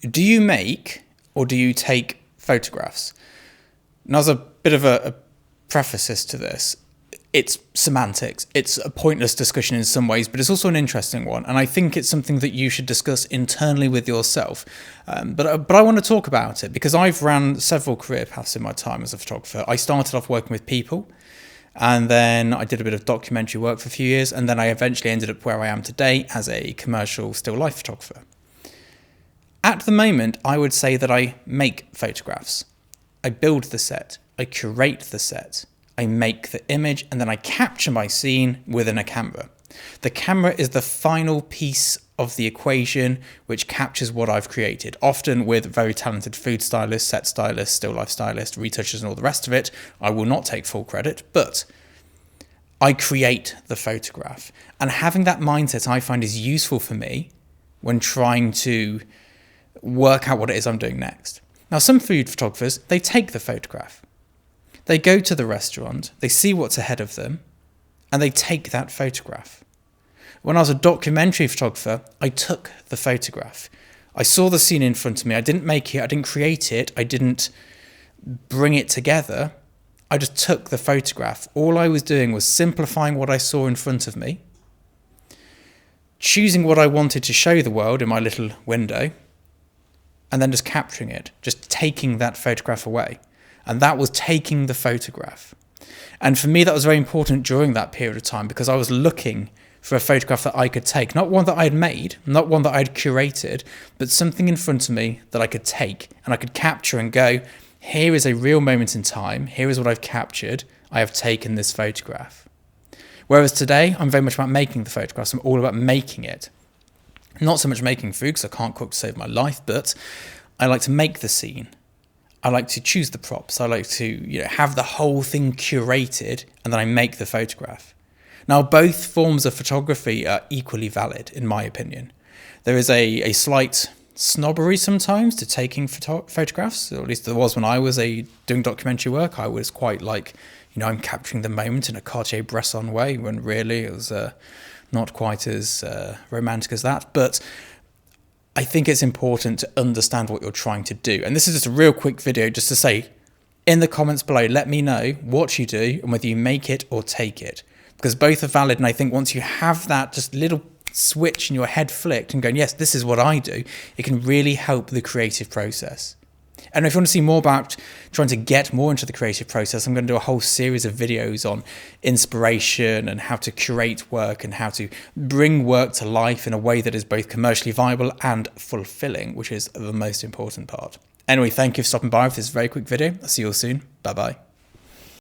Do you make or do you take photographs? Now, there's a bit of a preface to this. It's semantics. It's a pointless discussion in some ways, but it's also an interesting one. And I think it's something that you should discuss internally with yourself. But I want to talk about it because I've ran several career paths in my time as a photographer. I started off working with people, and then I did a bit of documentary work for a few years, and then I eventually ended up where I am today as a commercial still life photographer. At the moment, I would say that I make photographs. I build the set, I curate the set, I make the image, and then I capture my scene within a camera. The camera is the final piece of the equation which captures what I've created, often with very talented food stylists, set stylists, still life stylists, retouchers, and all the rest of it. I will not take full credit, but I create the photograph. And having that mindset I find is useful for me when trying to work out what it is I'm doing next. Now, some food photographers, they take the photograph. They go to the restaurant, they see what's ahead of them, and they take that photograph. When I was a documentary photographer, I took the photograph. I saw the scene in front of me. I didn't make it, I didn't create it, I didn't bring it together. I just took the photograph. All I was doing was simplifying what I saw in front of me, choosing what I wanted to show the world in my little window, and then just capturing it, just taking that photograph away. And that was taking the photograph. And for me, that was very important during that period of time because I was looking for a photograph that I could take, not one that I had made, not one that I had curated, but something in front of me that I could take and I could capture and go, here is a real moment in time, here is what I've captured, I have taken this photograph. Whereas today, I'm very much about making the photographs, I'm all about making it. Not so much making food because I can't cook to save my life, but I like to make the scene. I like to choose the props. I like to have the whole thing curated, and then I make the photograph. Now, both forms of photography are equally valid, in my opinion. There is a slight snobbery sometimes to taking photographs, or at least there was when I was doing documentary work. I was quite like, I'm capturing the moment in a Cartier-Bresson way, when really it was not quite as romantic as that. But I think it's important to understand what you're trying to do. And this is just a real quick video just to say, in the comments below, let me know what you do and whether you make it or take it. Because both are valid. And I think once you have that just little switch in your head flicked and going, yes, this is what I do, it can really help the creative process. And if you want to see more about trying to get more into the creative process, I'm going to do a whole series of videos on inspiration and how to curate work and how to bring work to life in a way that is both commercially viable and fulfilling, which is the most important part. Anyway, thank you for stopping by with this very quick video. I'll see you all soon. Bye-bye.